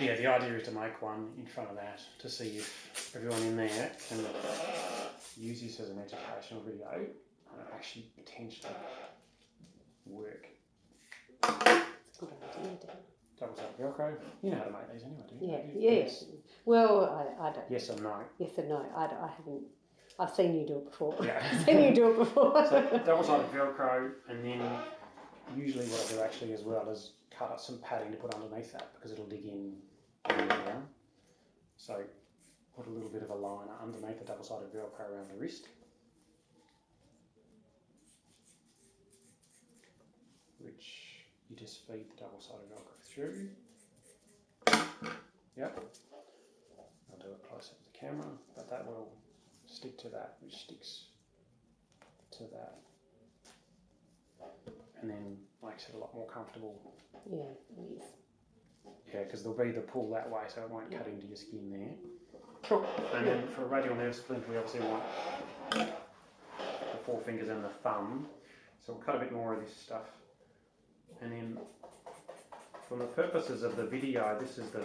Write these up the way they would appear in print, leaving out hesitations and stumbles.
Yeah, the idea is to make one in front of that to see if everyone in there can use this as an educational video and actually potentially work. It's a good idea, Dan. Double-sided Velcro. You know how to make these anyway, do you? Yeah, Yes. Well, I don't. Yes and no. Yes and no. I haven't. I've seen you do it before. Yeah. I've seen you do it before. So double-sided Velcro, and then usually what I do actually as well is cut up some padding to put underneath that because it'll dig in and down. So put a little bit of a liner underneath the double-sided Velcro around the wrist. Which you just feed the double-sided Velcro through. Yep. I'll do it close up to the camera, but that will stick to that, which sticks to that. And then makes it a lot more comfortable. Yeah, it is. Yeah, because there'll be the pull that way, so it won't cut into your skin there. Cool. And then for a radial nerve splint, we obviously want the forefingers and the thumb. So we'll cut a bit more of this stuff. And then, for the purposes of the video, this is the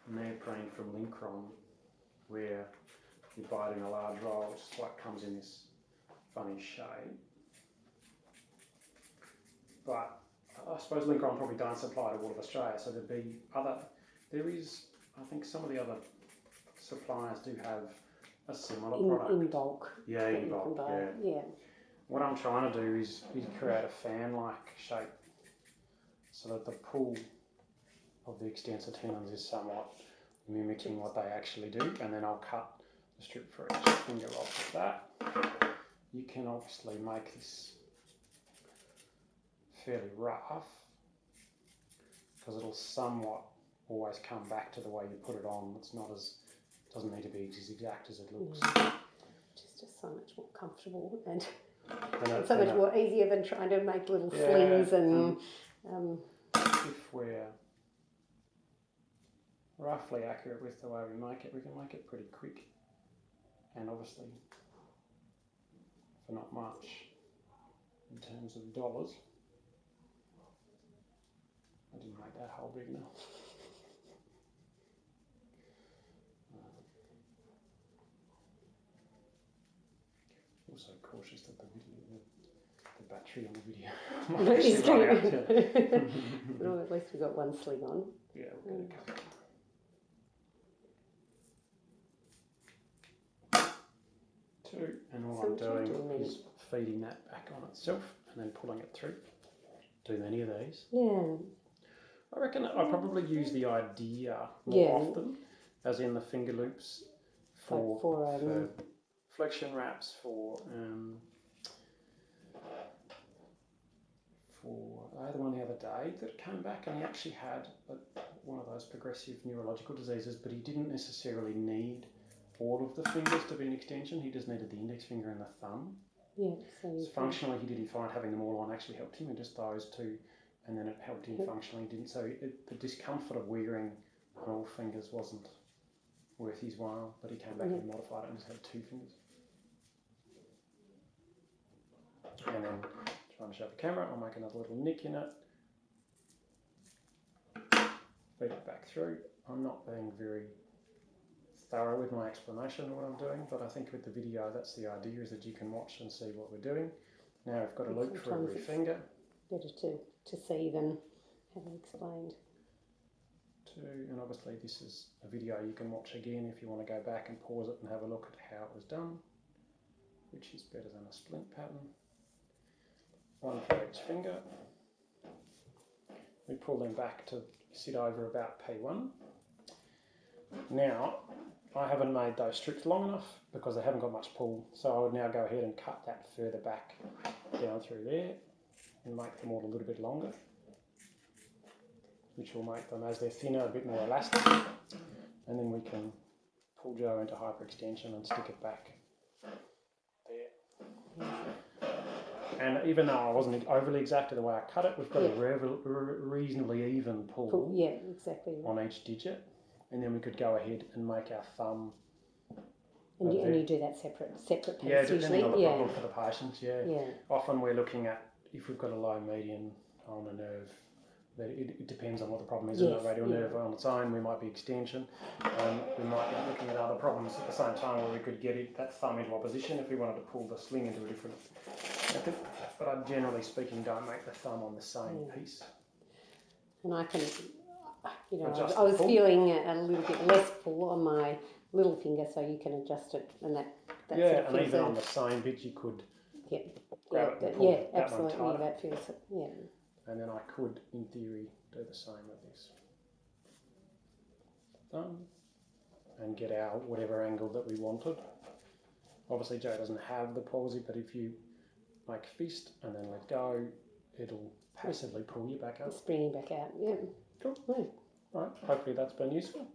neoprene from Lincron, where you buy it in a large roll, just like comes in this funny shade. But I suppose Lincron probably don't supply to all of Australia, so there is, I think some of the other suppliers do have a similar product. In bulk. Yeah, in bulk, yeah. What I'm trying to do is create a fan-like shape so that the pull of the extensor tendons is somewhat mimicking what they actually do, and then I'll cut the strip for each finger off of that. You can obviously make this fairly rough because it'll somewhat always come back to the way you put it on. It's not as, doesn't need to be as exact as it looks. Which is just so much more comfortable and so much more easier than trying to make little slings and... If we're roughly accurate with the way we make it, we can make it pretty quick, and obviously for not much in terms of dollars. I didn't make that hole big enough. Also cautious that the battery on the video might actually run out. Well, at least we've got one sling on. Yeah, we'll get it covered. Two, and all I'm doing is feeding that back on itself and then pulling it through. Do many of these? Yeah. I reckon I probably use the idea more often, as in the finger loops for flexion wraps, I had one the other day that came back and he actually had one of those progressive neurological diseases, but he didn't necessarily need all of the fingers to be an extension. He just needed the index finger and the thumb. Yeah. So functionally, he didn't find having them all on actually helped him, and just those two, and then it helped him functionally. Didn't so the discomfort of wearing on all fingers wasn't worth his while. But he came back and modified it and just had two fingers. And then trying to show the camera, I'll make another little nick in it. Feed it back through. I'm not being very thorough with my explanation of what I'm doing, but I think with the video that's the idea, is that you can watch and see what we're doing. Now I've got a loop for every finger. Better to see than have it explained. And obviously this is a video you can watch again if you want to go back and pause it and have a look at how it was done, which is better than a splint pattern. One for each finger. We pull them back to sit over about P1. Now, I haven't made those strips long enough because they haven't got much pull, so I would now go ahead and cut that further back down through there and make them all a little bit longer, which will make them, as they're thinner, a bit more elastic, and then we can pull Joe into hyperextension and stick it back there. And even though I wasn't overly exact in the way I cut it, we've got a reasonably even pull on each digit. And then we could go ahead and make our thumb. And you do that separate piece yeah, depending usually. on the problem for the patients, yeah. Often we're looking at, if we've got a low median on a nerve But it depends on what the problem is. Yes, In the radial nerve on its own, we might be extension. We might be looking at other problems at the same time where we could get that thumb into opposition if we wanted to pull the sling into a different method. But I generally speaking don't make the thumb on the same piece. And I can, Adjust I was the pull. feeling a little bit less pull on my little finger, so you can adjust it, and that sort of and even on the same bit you could grab it and pull that absolutely, one tighter. that feels, And then I could, in theory, do the same with this thumb and get our whatever angle that we wanted. Obviously Joe doesn't have the palsy, but if you make fist and then let go, it'll passively pull you back up. springing back out, Cool. Yeah. Right, hopefully that's been useful.